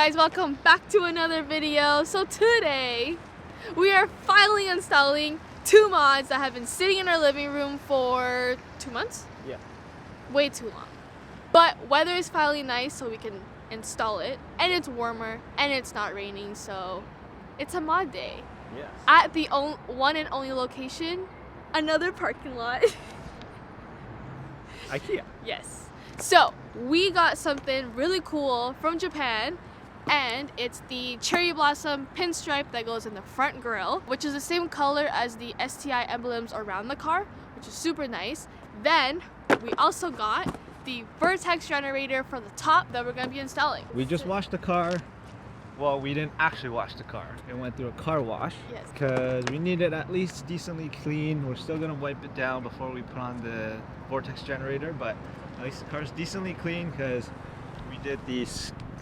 guys, welcome back to another video. So today we are finally installing two mods that have been sitting in our living room for 2 months. Yeah. Way too long. But weather is finally nice so we can install it, and it's warmer and it's not raining, so it's a mod day. Yes. At the one and only location, another parking lot. IKEA. Yes. So we got something really cool from Japan, and it's the cherry blossom pinstripe that goes in the front grille, which is the same color as the STI emblems around the car, which is super nice. Then we also got the vertex generator for the top that we're going to be installing. We just washed the car. Well, we didn't actually wash the car. It went through a car wash. Yes. Because we need it at least decently clean. We're still going to wipe it down before we put on the vortex generator, but at least the car's decently clean because we did the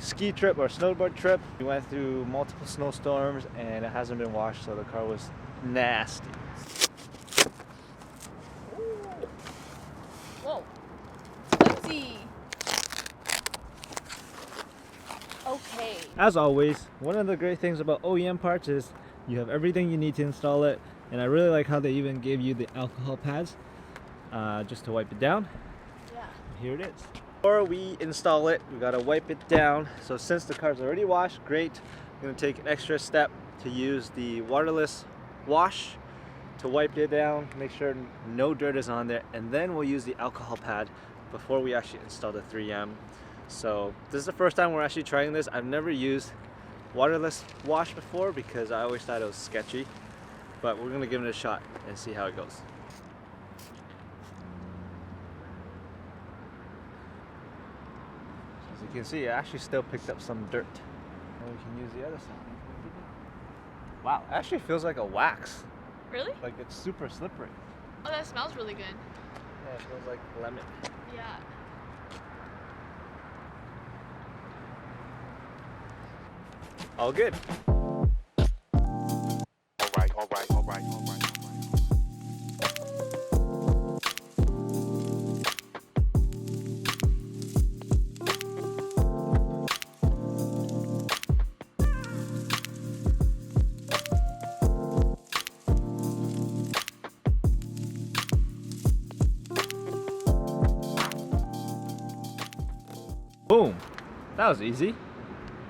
ski trip or snowboard trip. We went through multiple snowstorms and it hasn't been washed, so the car was nasty. Whoa. Let's see. Okay. As always, one of the great things about OEM parts is you have everything you need to install it, and I really like how they even gave you the alcohol pads just to wipe it down. Yeah. Here it is. Before we install it, we gotta wipe it down. So since the car's already washed, great. I'm gonna take an extra step to use the waterless wash to wipe it down, make sure no dirt is on there, and then we'll use the alcohol pad before we actually install the 3M. So this is the first time we're actually trying this. I've never used waterless wash before because I always thought it was sketchy, but we're gonna give it a shot and see how it goes. As you can see, it actually still picked up some dirt. And we can use the other side. Wow, it actually feels like a wax. Really? Like it's super slippery. Oh, that smells really good. Yeah, it smells like lemon. Yeah. All good. All right. Boom. That was easy.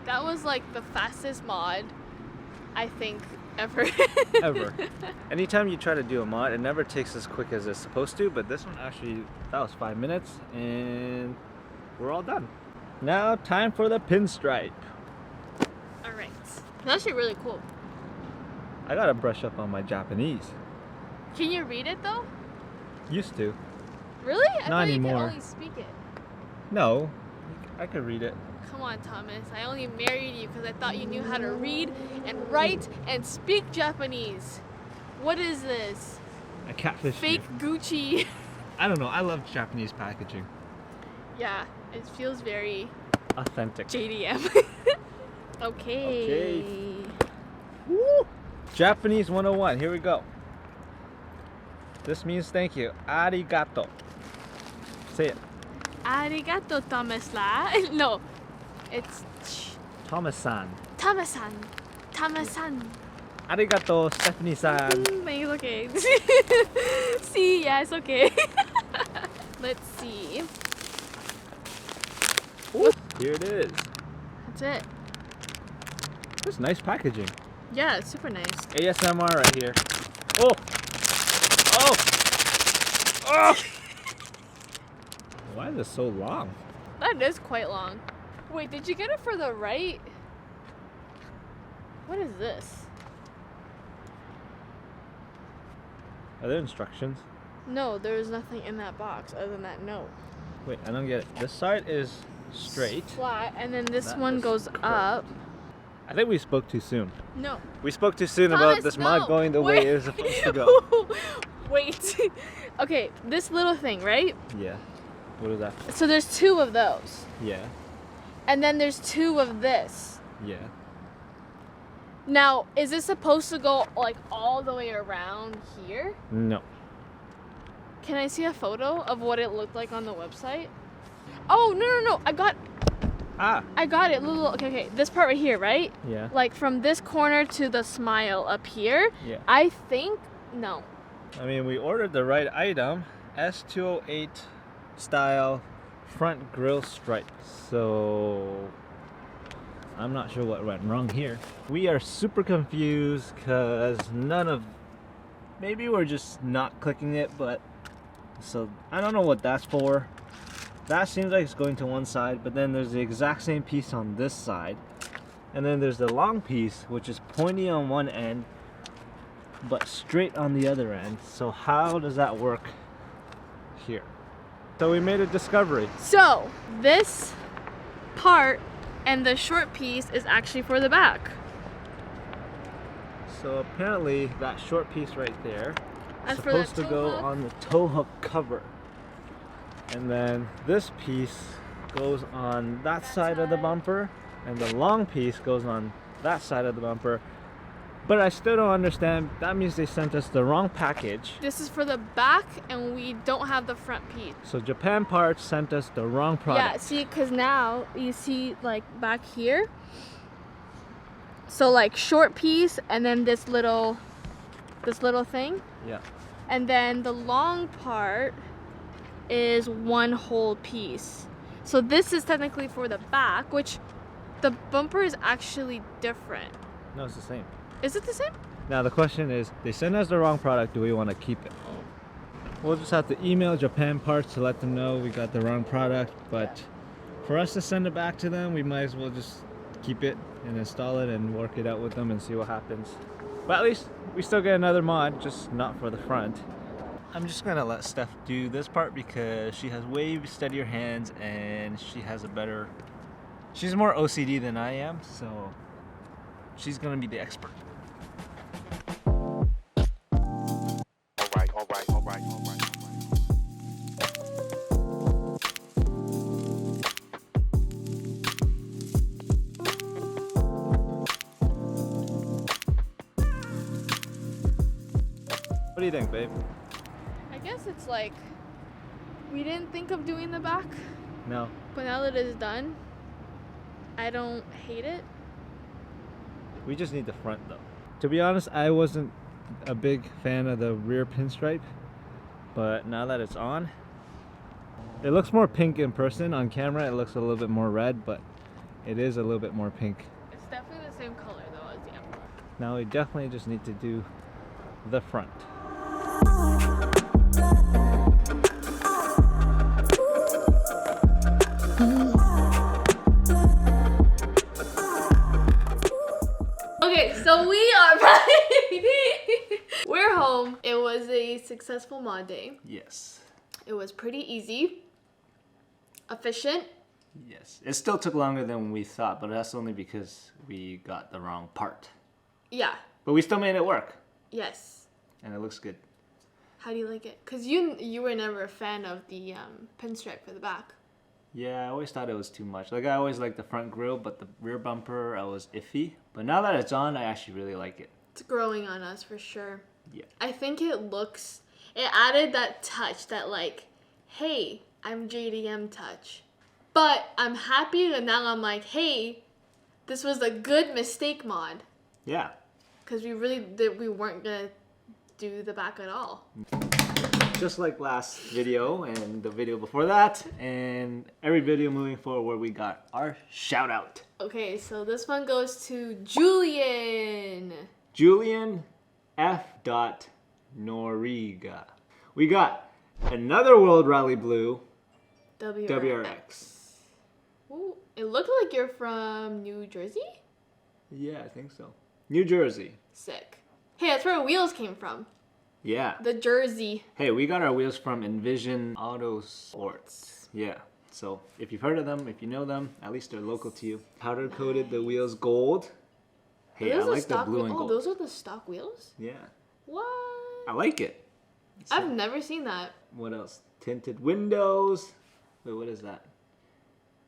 That was like the fastest mod, I think, ever. Ever. Anytime you try to do a mod, it never takes as quick as it's supposed to, but this one actually, that was 5 minutes, and we're all done. Now, time for the pinstripe. Alright. That's actually really cool. I gotta brush up on my Japanese. Can you read it though? Used to. Really? I Not thought anymore. You could only speak it. No, I could read it. Come on, Thomas. I only married you because I thought you knew how to read and write and speak Japanese. What is this? I catfished Fake you. Gucci. I don't know, I love Japanese packaging. Yeah, it feels very Authentic. JDM. Okay. Woo! Japanese 101, here we go. This means thank you. Arigato. Say it. Arigato, Thomas-la. No, it's Thomas-san. Thomas-san. Thomas-san. Arigato, Stephanie-san. It's okay. See, yeah, it's okay. Let's see. Ooh, here it is. That's it. That's nice packaging. Yeah, it's super nice. ASMR right here. Oh! Oh! Oh! Why is it so long? That is quite long. Wait, did you get it for the right? What is this? Are there instructions? No, there is nothing in that box other than that note. Wait, I don't get it. This side is straight. Flat, and then this That one is goes curved. up. I think we spoke too soon. No. We spoke too soon Thomas, about this no. mod going the way Wait. it was supposed to go. Wait. Okay, this little thing, right? Yeah. What is that? So there's two of those. Yeah. And then there's two of this. Yeah. Now, is this supposed to go like all the way around here? No. Can I see a photo of what it looked like on the website? Oh, no. I got Ah. I got it. Little. Okay. This part right here, right? Yeah. Like from this corner to the smile up here. Yeah. I think no. I mean, we ordered the right item. S208 style front grille stripe. So I'm not sure what went wrong here. We are super confused because maybe we're just not clicking it, but so I don't know what that's for. That seems like it's going to one side, but then there's the exact same piece on this side. And then there's the long piece, which is pointy on one end, but straight on the other end. So how does that work here? So we made a discovery. So this part and the short piece is actually for the back. So apparently that short piece right there is And for the supposed to tow go hook? on the tow hook cover. And then this piece goes on that side of the bumper, and the long piece goes on that side of the bumper. But I still don't understand. That means they sent us the wrong package. This is for the back, and we don't have the front piece. So Japan Parts sent us the wrong product. Yeah, see, because now you see like back here. So like short piece, and then this little thing, Yeah. and then the long part is one whole piece. So this is technically for the back, which the bumper is actually different. No, it's the same. Is it the same? Now the question is, they sent us the wrong product. Do we want to keep it? We'll just have to email Japan Parts to let them know we got the wrong product. But for us to send it back to them, we might as well just keep it and install it and work it out with them and see what happens. But at least we still get another mod, just not for the front. I'm just gonna let Steph do this part because she has way steadier hands and she's more OCD than I am, so she's gonna be the expert. What do you think, babe? I guess it's like we didn't think of doing the back, No. but now that it's done, I don't hate it. We just need the front though. To be honest, I wasn't a big fan of the rear pinstripe, but now that it's on, it looks more pink in person. On camera, it looks a little bit more red, but it is a little bit more pink. It's definitely the same color though as the emblem. Now we definitely just need to do the front. Okay, so we are back. We're home. It was a successful mod day. Yes. It was pretty easy, efficient. Yes. It still took longer than we thought, but that's only because we got the wrong part. Yeah. But we still made it work, Yes. and it looks good. How do you like it? Cause you were never a fan of the pinstripe for the back. Yeah, I always thought it was too much. Like, I always liked the front grille, but the rear bumper, I was iffy. But now that it's on, I actually really like it. It's growing on us for sure. Yeah. I think it added that touch, that like, hey, I'm JDM touch. But I'm happy that now I'm like, hey, this was a good mistake mod. Yeah. Because we weren't gonna do the back at all. Just like last video and the video before that, and every video moving forward, we got our shout out. Okay, so this one goes to Julian. Julian F. Noriga. We got another World Rally Blue WRX. Ooh, it looked like you're from New Jersey? Yeah, I think so. New Jersey. Sick. Hey, that's where our wheels came from. Yeah. The Jersey. Hey, we got our wheels from Envision Auto Sports. Yeah. So if you've heard of them, if you know them, at least they're local to you. Powder coated the wheels gold. Hey, I like the blue and gold. Oh, those are the stock wheels? Yeah. What? I like it. So, I've never seen that. what else? Tinted windows. Wait, what is that?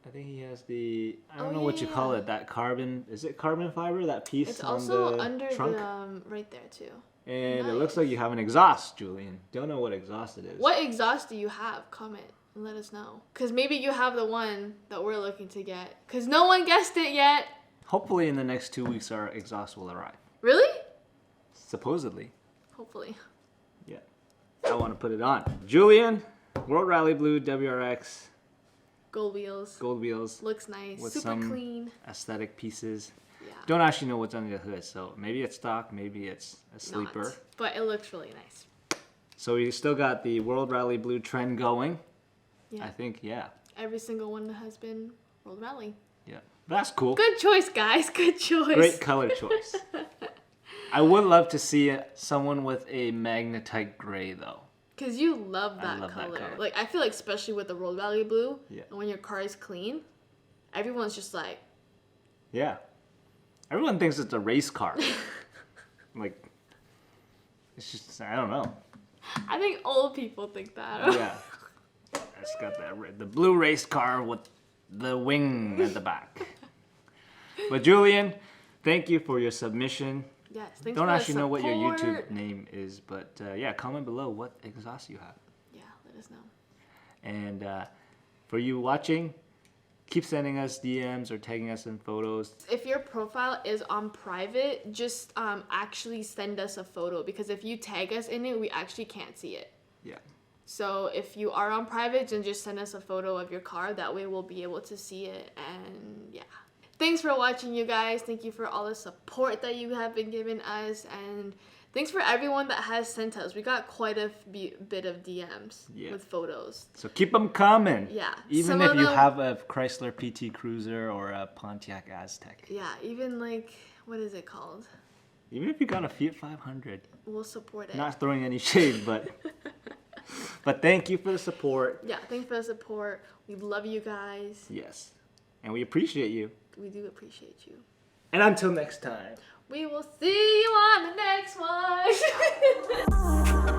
I think he has the, I don't know what you call it, that carbon, is it carbon fiber? That piece It's on also the under trunk? the, right there too. And it looks like you have an exhaust, Julian. Don't know what exhaust it is. What exhaust do you have? Comment. and let us know. Because maybe you have the one that we're looking to get. Because no one guessed it yet. Hopefully in the next 2 weeks our exhaust will arrive. Really? Supposedly. Hopefully. Yeah. I want to put it on. Julian, World Rally Blue WRX. Gold wheels. Gold wheels. Looks nice. With Super some clean. aesthetic pieces. Yeah. Don't actually know what's under the hood, so maybe it's stock, maybe it's a sleeper. Not, but it looks really nice. So we still got the World Rally Blue trend going. Yeah. I think, yeah. Every single one has been World Rally. Yeah. That's cool. Good choice, guys. Good choice. Great color choice. I would love to see someone with a magnetite gray though. Because you love that love that color. color. Like, I feel like especially with the World Rally Blue, Yeah. and when your car is clean, everyone's just like, Yeah. Everyone thinks it's a race car. Like, it's just, I don't know. I think old people think that. Yeah. It's got the blue race car with the wing at the back. But Julian, thank you for your submission. Yes, thanks Don't for the actually know what your YouTube support. name is, but yeah, comment below what exhaust you have. Yeah, let us know. And for you watching, keep sending us DMs or tagging us in photos. If your profile is on private, just actually send us a photo, because if you tag us in it, we actually can't see it. Yeah. So if you are on private, then just send us a photo of your car. That way we'll be able to see it. And yeah. Thanks for watching, you guys. Thank you for all the support that you have been giving us. And thanks for everyone that has sent us. We got quite a bit of DMs with photos. So keep them coming. Yeah. Even if you have a Chrysler PT Cruiser or a Pontiac Aztek. Yeah, even like, what is it called? Even if you got a Fiat 500. We'll support it. Not throwing any shade, but but thank you for the support. Yeah, thanks for the support. We love you guys. Yes. And we appreciate you. We do appreciate you. And until next time. We will see you on the next one.